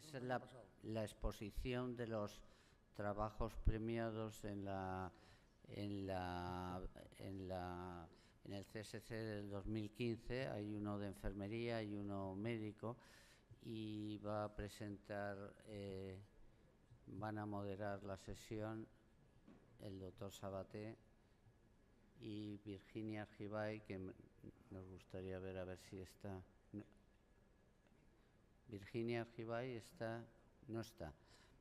Es la exposición de los trabajos premiados en el CSC del 2015. Hay uno de enfermería y uno médico, y va a presentar, van a moderar la sesión el doctor Sabaté y Virginia Argibay, que nos gustaría ver a ver si está. Virginia Argibay está, no está.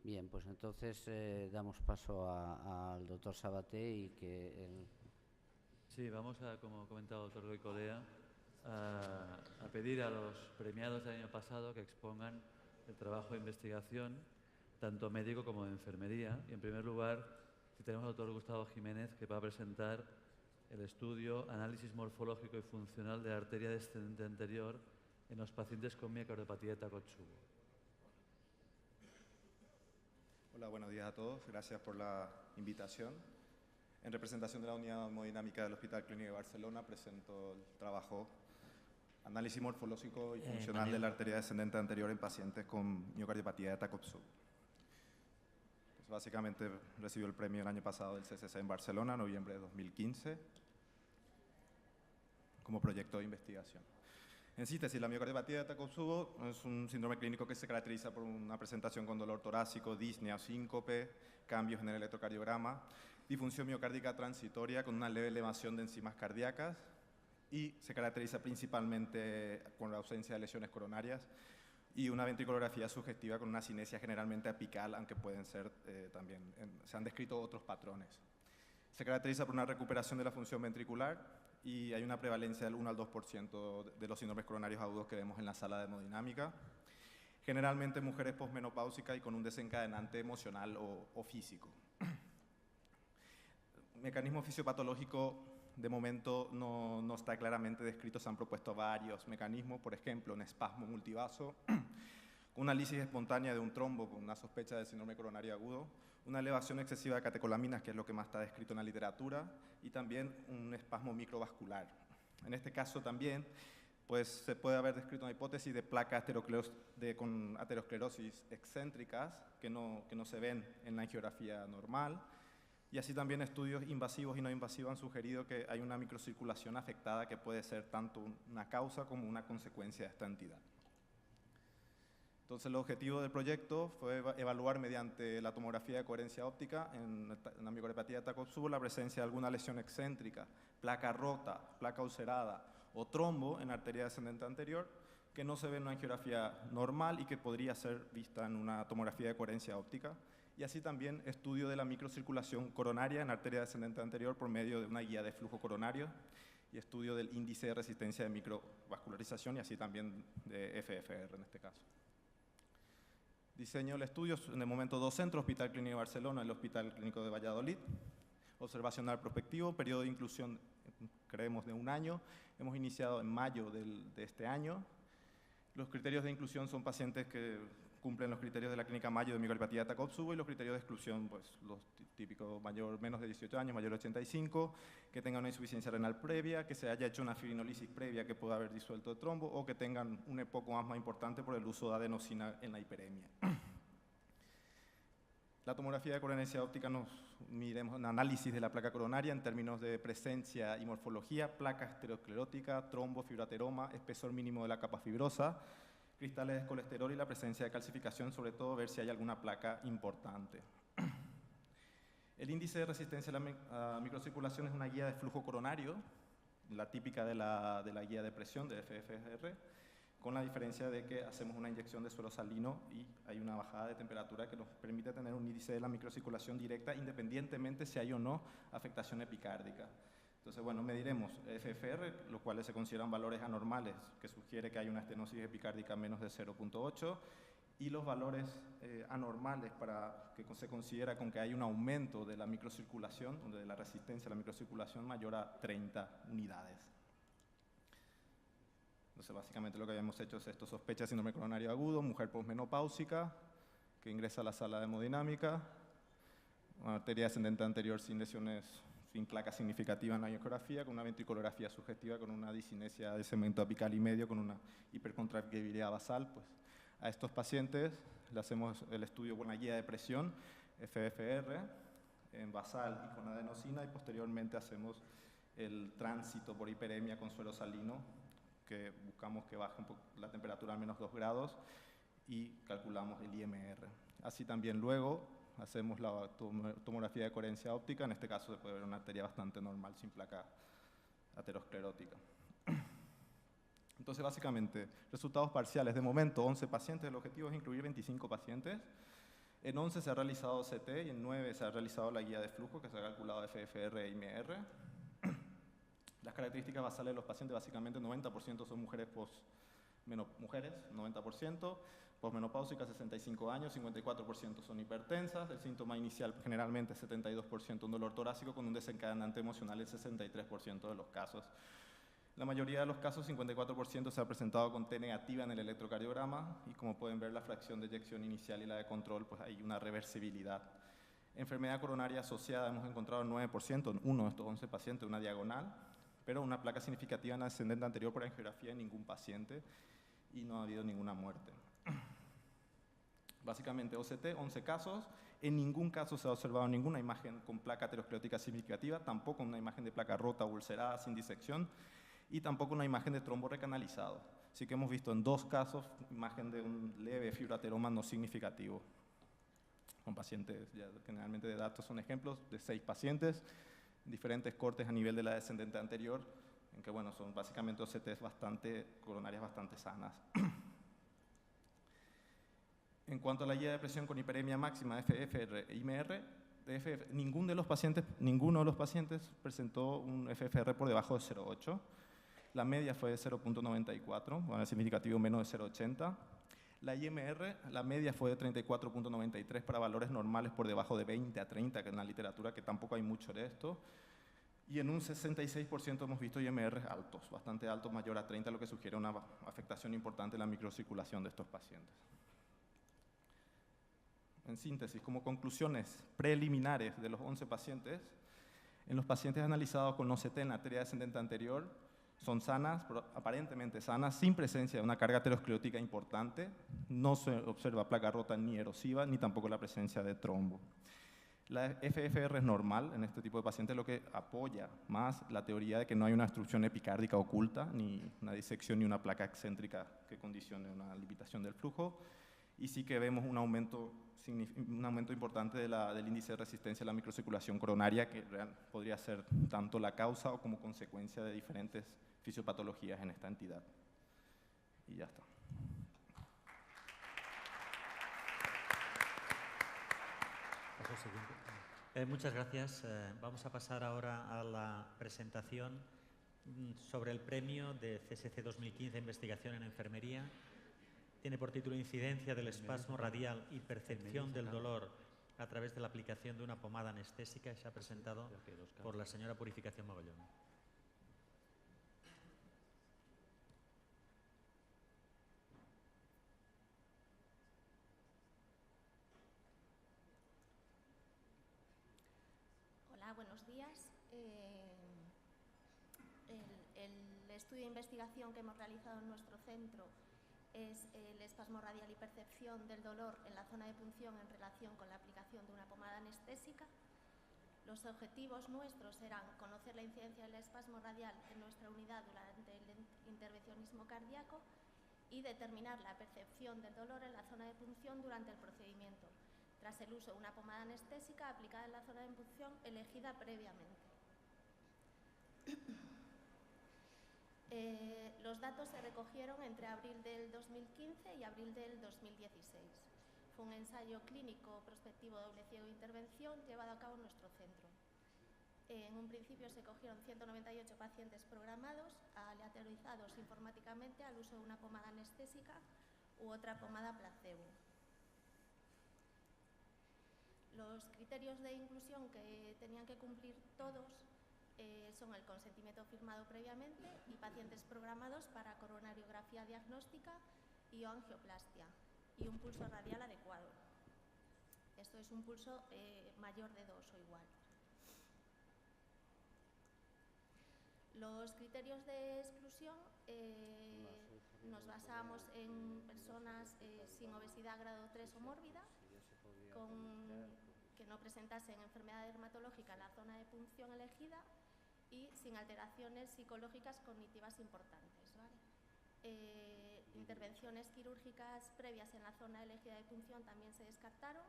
Bien, pues entonces damos paso al doctor Sabaté y que él... Sí, vamos a, como ha comentado el doctor Goicolea, a pedir a los premiados del año pasado que expongan el trabajo de investigación, tanto médico como de enfermería. Y en primer lugar, si tenemos al doctor Gustavo Jiménez, que va a presentar el estudio Análisis morfológico y funcional de la arteria descendente anterior en los pacientes con miocardiopatía de Takotsubo. Hola, buenos días a todos. Gracias por la invitación. En representación de la Unidad Hemodinámica del Hospital Clínico de Barcelona, presento el trabajo Análisis morfológico y funcional de la arteria descendente anterior en pacientes con miocardiopatía de Takotsubo. Pues básicamente recibió el premio el año pasado del CCC en Barcelona, noviembre de 2015, como proyecto de investigación. En síntesis, la miocardiopatía de Takotsubo es un síndrome clínico que se caracteriza por una presentación con dolor torácico, disnea o síncope, cambios en el electrocardiograma, disfunción miocárdica transitoria con una leve elevación de enzimas cardíacas, y se caracteriza principalmente con la ausencia de lesiones coronarias y una ventriculografía sugestiva con una cinesia generalmente apical, aunque pueden ser también, se han descrito otros patrones. Se caracteriza por una recuperación de la función ventricular y hay una prevalencia del 1 al 2% de los síndromes coronarios agudos que vemos en la sala de hemodinámica. Generalmente mujeres posmenopáusicas y con un desencadenante emocional o físico. Mecanismo fisiopatológico de momento no está claramente descrito, se han propuesto varios mecanismos, por ejemplo, un espasmo multivaso, una lisis espontánea de un trombo con una sospecha de síndrome coronario agudo, una elevación excesiva de catecolaminas, que es lo que más está descrito en la literatura, y también un espasmo microvascular. En este caso también pues, se puede haber descrito una hipótesis de placas con aterosclerosis excéntricas que no se ven en la angiografía normal, y así también estudios invasivos y no invasivos han sugerido que hay una microcirculación afectada que puede ser tanto una causa como una consecuencia de esta entidad. Entonces, el objetivo del proyecto fue evaluar mediante la tomografía de coherencia óptica en la miocardiopatía de Takotsubo la presencia de alguna lesión excéntrica, placa rota, placa ulcerada o trombo en la arteria descendente anterior que no se ve en una angiografía normal y que podría ser vista en una tomografía de coherencia óptica. Y así también estudio de la microcirculación coronaria en la arteria descendente anterior por medio de una guía de flujo coronario y estudio del índice de resistencia de microvascularización y así también de FFR en este caso. Diseño del estudio, en el momento 2 centros, Hospital Clínico de Barcelona y el Hospital Clínico de Valladolid. Observacional prospectivo, periodo de inclusión, creemos, de 1 año. Hemos iniciado en mayo de este año. Los criterios de inclusión son pacientes que cumplen los criterios de la clínica Mayo de miocardiopatía de Takotsubo, y los criterios de exclusión, pues los típicos, menos de 18 años, mayor de 85, que tengan una insuficiencia renal previa, que se haya hecho una fibrinólisis previa que pueda haber disuelto el trombo, o que tengan un EPOC más importante por el uso de adenosina en la hiperemia. La tomografía de coherencia óptica nos miremos un análisis de la placa coronaria en términos de presencia y morfología, placa aterosclerótica, trombo, fibroateroma, espesor mínimo de la capa fibrosa, cristales de colesterol y la presencia de calcificación, sobre todo ver si hay alguna placa importante. El índice de resistencia a la microcirculación es una guía de flujo coronario, la típica de la guía de presión de FFR, con la diferencia de que hacemos una inyección de suero salino y hay una bajada de temperatura que nos permite tener un índice de la microcirculación directa independientemente si hay o no afectación epicárdica. Entonces, bueno, mediremos FFR, los cuales se consideran valores anormales, que sugiere que hay una estenosis epicárdica menos de 0.8, y los valores anormales para que se considera con que hay un aumento de la microcirculación, de la resistencia a la microcirculación mayor a 30 unidades. Entonces, básicamente lo que habíamos hecho es esto: sospecha de síndrome coronario agudo, mujer posmenopáusica, que ingresa a la sala de hemodinámica, una arteria descendente anterior sin lesiones, sin placa significativa en la angiografía, con una ventriculografía sugestiva, con una discinesia de segmento apical y medio, con una hipercontractibilidad basal. Pues a estos pacientes le hacemos el estudio con la guía de presión, FFR, en basal y con adenosina, y posteriormente hacemos el tránsito por hiperemia con suero salino, que buscamos que baje la temperatura a menos 2 grados, y calculamos el IMR. Así también luego hacemos la tomografía de coherencia óptica. En este caso se puede ver una arteria bastante normal sin placa aterosclerótica. Entonces, básicamente, resultados parciales. De momento, 11 pacientes. El objetivo es incluir 25 pacientes. En 11 se ha realizado CT y en 9 se ha realizado la guía de flujo, que se ha calculado FFR e IMR. Las características basales de los pacientes, básicamente 90% son mujeres mujeres, 90%, posmenopáusicas 65 años, 54% son hipertensas, el síntoma inicial generalmente 72% un dolor torácico con un desencadenante emocional en 63% de los casos. La mayoría de los casos, 54%, se ha presentado con T negativa en el electrocardiograma y como pueden ver la fracción de eyección inicial y la de control, pues hay una reversibilidad. Enfermedad coronaria asociada hemos encontrado el 9% en uno de estos 11 pacientes, una diagonal, pero una placa significativa en ascendente anterior por angiografía en ningún paciente y no ha habido ninguna muerte. Básicamente OCT, 11 casos, en ningún caso se ha observado ninguna imagen con placa aterosclerótica significativa, tampoco una imagen de placa rota o ulcerada sin disección y tampoco una imagen de trombo recanalizado. Así que hemos visto en 2 casos imagen de un leve fibroateroma no significativo. Con pacientes, ya generalmente de datos son ejemplos de 6 pacientes, diferentes cortes a nivel de la descendente anterior, en que bueno, son básicamente OCTs coronarias bastante sanas. En cuanto a la guía de presión con hiperemia máxima FFR e IMR, ninguno de los pacientes presentó un FFR por debajo de 0,8. La media fue de 0,94, bueno, el significativo menos de 0,80. La IMR, la media fue de 34,93 para valores normales por debajo de 20 a 30, que en la literatura que tampoco hay mucho de esto. Y en un 66% hemos visto IMR altos, bastante altos, mayor a 30, lo que sugiere una afectación importante en la microcirculación de estos pacientes. En síntesis, como conclusiones preliminares de los 11 pacientes, en los pacientes analizados con OCT en la arteria descendente anterior, son sanas, aparentemente sanas, sin presencia de una carga aterosclerótica importante, no se observa placa rota ni erosiva, ni tampoco la presencia de trombo. La FFR es normal en este tipo de pacientes, lo que apoya más la teoría de que no hay una obstrucción epicárdica oculta, ni una disección ni una placa excéntrica que condicione una limitación del flujo, y sí que vemos un aumento importante del índice de resistencia a la microcirculación coronaria, que podría ser tanto la causa o como consecuencia de diferentes fisiopatologías en esta entidad. Y ya está. Muchas gracias. Vamos a pasar ahora a la presentación sobre el premio de CSC 2015 Investigación en Enfermería. Tiene por título Incidencia del espasmo radial y percepción del dolor a través de la aplicación de una pomada anestésica, y se ha presentado por la señora Purificación Mogollón. Hola, buenos días. El estudio de investigación que hemos realizado en nuestro centro es el espasmo radial y percepción del dolor en la zona de punción en relación con la aplicación de una pomada anestésica. Los objetivos nuestros eran conocer la incidencia del espasmo radial en nuestra unidad durante el intervencionismo cardíaco y determinar la percepción del dolor en la zona de punción durante el procedimiento, tras el uso de una pomada anestésica aplicada en la zona de punción elegida previamente. Los datos se recogieron entre abril del 2015 y abril del 2016. Fue un ensayo clínico prospectivo doble ciego de intervención llevado a cabo en nuestro centro. En un principio se cogieron 198 pacientes programados, aleatorizados informáticamente al uso de una pomada anestésica u otra pomada placebo. Los criterios de inclusión que tenían que cumplir todos son el consentimiento firmado previamente y pacientes programados para coronariografía diagnóstica y angioplastia y un pulso radial adecuado. Esto es un pulso mayor de 2 o igual. Los criterios de exclusión no nos basamos en personas sin obesidad grado 3 o mórbida, que no presentasen enfermedad dermatológica en la zona de punción elegida y sin alteraciones psicológicas cognitivas importantes, ¿vale? Intervenciones quirúrgicas previas en la zona elegida de punción también se descartaron,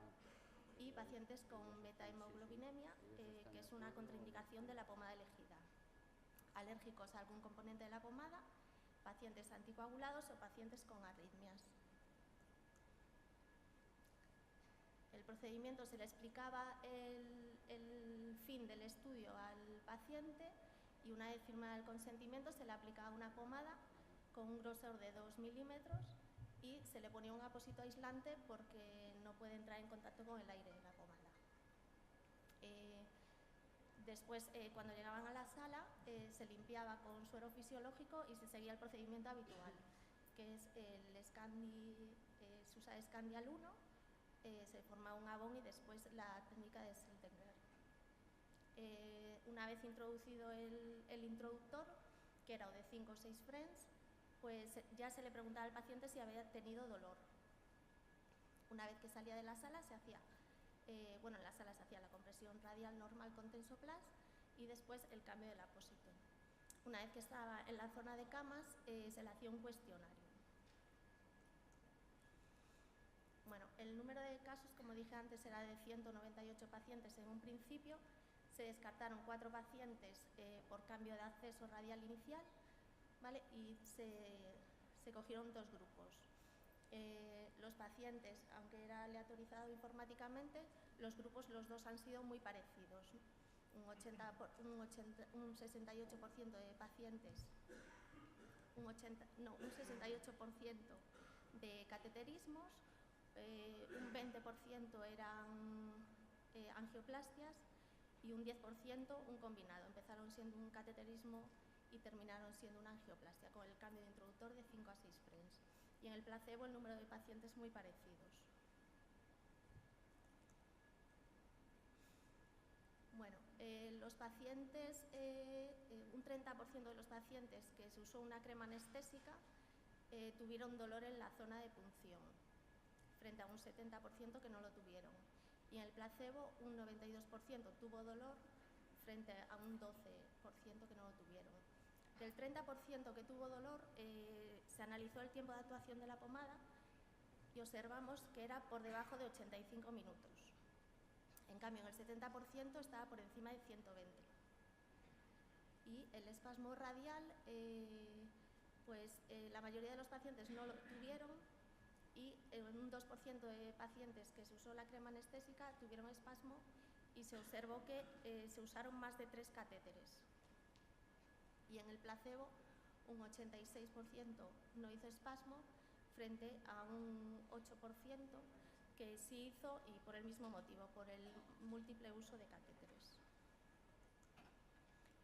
y pacientes con beta-hemoglobinemia, que es una contraindicación de la pomada elegida, alérgicos a algún componente de la pomada, pacientes anticoagulados o pacientes con arritmias. El procedimiento se le explicaba el fin del estudio al paciente, y una vez firmado el consentimiento se le aplicaba una pomada con un grosor de 2 milímetros y se le ponía un apósito aislante porque no puede entrar en contacto con el aire de la pomada. Después, cuando llegaban a la sala, se limpiaba con suero fisiológico y se seguía el procedimiento habitual, que es el Scandi, se usa Scandial 1, se forma un abón y después la técnica de Seltenger. Una vez introducido el introductor, que era o de 5 o 6 French, pues ya se le preguntaba al paciente si había tenido dolor. Una vez que salía de la sala se hacía, en la sala se hacía la compresión radial normal con Tensoplast y después el cambio del apósito. Una vez que estaba en la zona de camas, se le hacía un cuestionario. Bueno, el número de casos, como dije antes, era de 198 pacientes en un principio. Se descartaron 4 pacientes por cambio de acceso radial inicial, ¿vale? Y se cogieron 2 grupos. Los pacientes, aunque era aleatorizado informáticamente, los grupos, los dos han sido muy parecidos. Un 68% de pacientes, un 68% de cateterismos, un 20% eran angioplastias y un 10% un combinado. Empezaron siendo un cateterismo y terminaron siendo una angioplastia, con el cambio de introductor de 5 a 6 French. Y en el placebo el número de pacientes muy parecidos. Bueno, los pacientes, un 30% de los pacientes que se usó una crema anestésica tuvieron dolor en la zona de punción, frente a un 70% que no lo tuvieron. Y en el placebo un 92% tuvo dolor frente a un 12% que no lo tuvieron. Del 30% que tuvo dolor, se analizó el tiempo de actuación de la pomada y observamos que era por debajo de 85 minutos. En cambio, en el 70% estaba por encima de 120. Y el espasmo radial, la mayoría de los pacientes no lo tuvieron, y en un 2% de pacientes que se usó la crema anestésica tuvieron espasmo, y se observó que se usaron más de 3 catéteres. Y en el placebo un 86% no hizo espasmo frente a un 8% que sí hizo, y por el mismo motivo, por el múltiple uso de catéteres.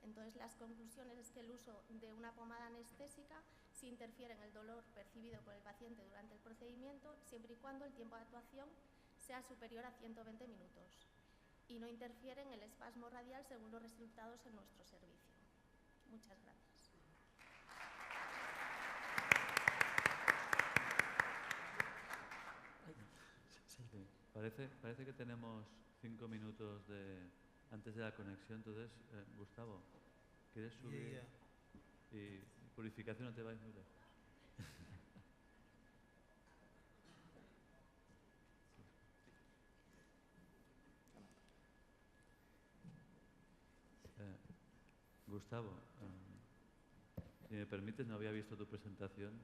Entonces, las conclusiones es que el uso de una pomada anestésica sí interfiere en el dolor percibido por el paciente durante el procedimiento, siempre y cuando el tiempo de actuación sea superior a 120 minutos y no interfiere en el espasmo radial según los resultados en nuestro servicio. Muchas gracias. Parece que tenemos 5 minutos antes de la conexión, entonces, Gustavo, ¿quieres subir? Y purificación, no te vayas muy lejos. Gustavo, si me permites, no había visto tu presentación.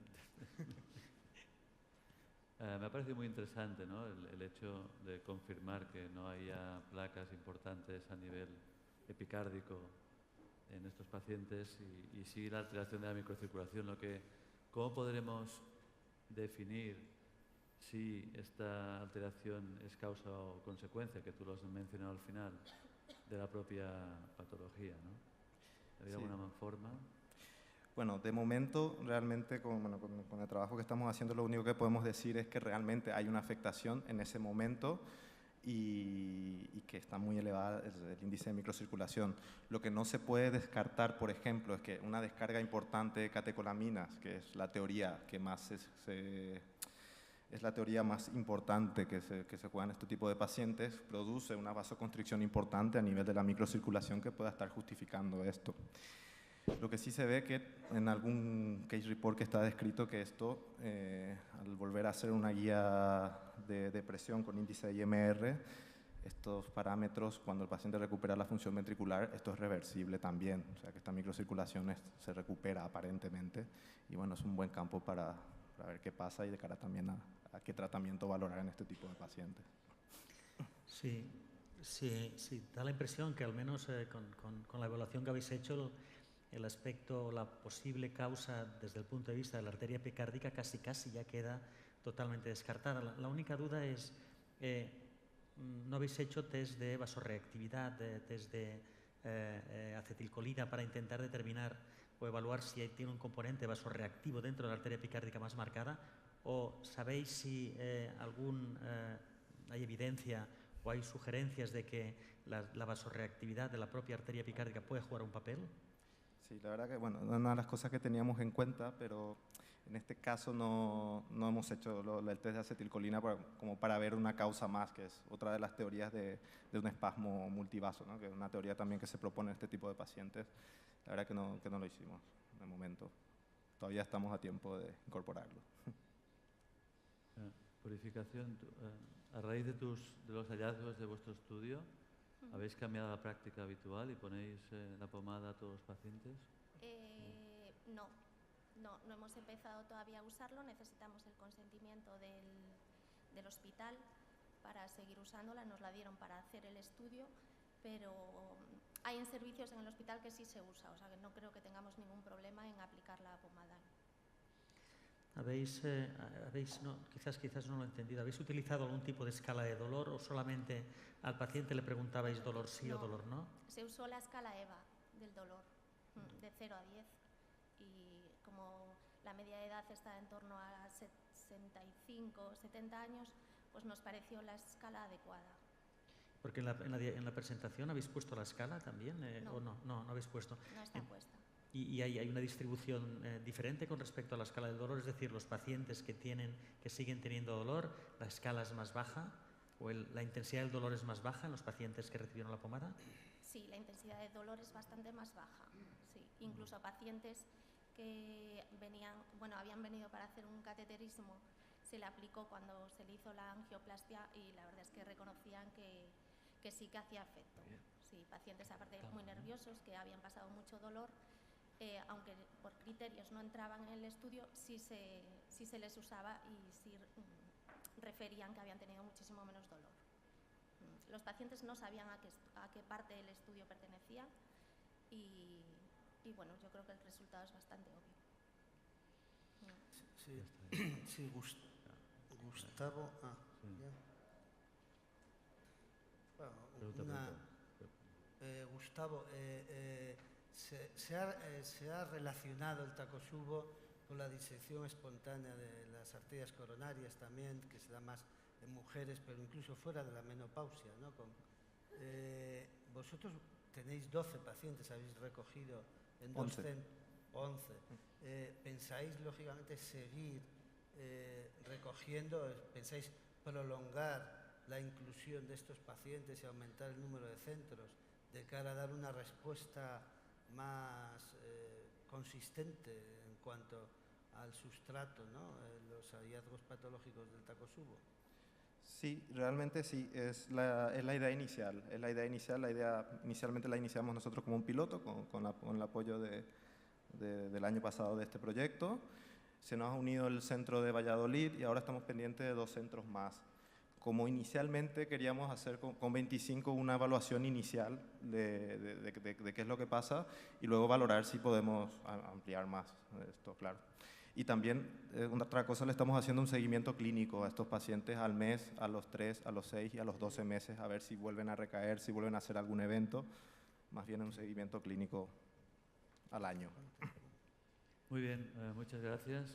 Me ha parecido muy interesante, ¿no? El hecho de confirmar que no haya placas importantes a nivel epicárdico en estos pacientes y sí la alteración de la microcirculación. ¿Cómo podremos definir si esta alteración es causa o consecuencia, que tú lo has mencionado al final, de la propia patología, ¿no? ¿Había alguna forma? Bueno, de momento, realmente, con el trabajo que estamos haciendo, lo único que podemos decir es que realmente hay una afectación en ese momento y que está muy elevada el índice de microcirculación. Lo que no se puede descartar, por ejemplo, es que una descarga importante de catecolaminas, que es la teoría que más es la teoría más importante que se juega en este tipo de pacientes, produce una vasoconstricción importante a nivel de la microcirculación que pueda estar justificando esto. Lo que sí se ve que en algún case report que está descrito que esto, al volver a hacer una guía de presión con índice de IMR, estos parámetros, cuando el paciente recupera la función ventricular, esto es reversible también, o sea que esta microcirculación se recupera aparentemente, y bueno, es un buen campo para ver qué pasa y de cara también a qué tratamiento valorar en este tipo de pacientes. Sí, da la impresión que al menos con la evaluación que habéis hecho, el aspecto, la posible causa desde el punto de vista de la arteria epicárdica casi ya queda totalmente descartada. La única duda es, ¿no habéis hecho test de vasorreactividad, test de acetilcolina para intentar determinar o evaluar si tiene un componente vasorreactivo dentro de la arteria epicárdica más marcada? ¿O sabéis si hay evidencia o hay sugerencias de que la vasorreactividad de la propia arteria epicárdica puede jugar un papel? Sí, la verdad que, bueno, es una de las cosas que teníamos en cuenta, pero en este caso no hemos hecho el test de acetilcolina como para ver una causa más, que es otra de las teorías de un espasmo multivaso, ¿no? Que es una teoría también que se propone en este tipo de pacientes. La verdad que no lo hicimos de momento. Todavía estamos a tiempo de incorporarlo. Purificación, a raíz de los hallazgos de vuestro estudio, ¿habéis cambiado la práctica habitual y ponéis la pomada a todos los pacientes? No hemos empezado todavía a usarlo, necesitamos el consentimiento del hospital para seguir usándola, nos la dieron para hacer el estudio, pero hay servicios en el hospital que sí se usa, o sea que no creo que tengamos ningún problema en aplicar la pomada. Quizás no lo he entendido, ¿habéis utilizado algún tipo de escala de dolor o solamente al paciente le preguntabais dolor sí o dolor no? Se usó la escala EVA del dolor, de 0 a 10, y como la media de edad está en torno a 65, 70 años, pues nos pareció la escala adecuada. Porque en la presentación habéis puesto la escala también, no. ¿o no? No habéis puesto. No está puesta. ¿Y hay una distribución diferente con respecto a la escala del dolor? Es decir, los pacientes que siguen teniendo dolor, ¿la escala es más baja o la intensidad del dolor es más baja en los pacientes que recibieron la pomada? Sí, la intensidad del dolor es bastante más baja. Sí, incluso pacientes que habían venido para hacer un cateterismo, se le aplicó cuando se le hizo la angioplastia y la verdad es que reconocían que sí que hacía efecto. Sí, pacientes aparte muy nerviosos que habían pasado mucho dolor, aunque por criterios no entraban en el estudio, sí se les usaba y sí referían que habían tenido muchísimo menos dolor. Los pacientes no sabían a qué parte del estudio pertenecían y bueno, yo creo que el resultado es bastante obvio. Sí, Gustavo. Gustavo, ¿se ha relacionado el Takotsubo con la disección espontánea de las arterias coronarias también, que se da más en mujeres, pero incluso fuera de la menopausia, ¿no? Vosotros tenéis 12 pacientes, habéis recogido en 11. ¿Pensáis, lógicamente, seguir recogiendo? ¿Pensáis prolongar la inclusión de estos pacientes y aumentar el número de centros de cara a dar una respuesta más consistente en cuanto al sustrato, ¿no? Los hallazgos patológicos del Takotsubo? Sí, realmente sí, es la idea inicial. Es la idea inicial. La idea inicialmente la iniciamos nosotros como un piloto con el apoyo del año pasado de este proyecto. Se nos ha unido el centro de Valladolid y ahora estamos pendientes de 2 centros más. Como inicialmente queríamos hacer con 25 una evaluación inicial de qué es lo que pasa y luego valorar si podemos ampliar más esto, claro. Y también, otra cosa, le estamos haciendo un seguimiento clínico a estos pacientes al mes, a los 3, a los 6 y a los 12 meses, a ver si vuelven a recaer, si vuelven a hacer algún evento, más bien un seguimiento clínico al año. Muy bien, muchas gracias.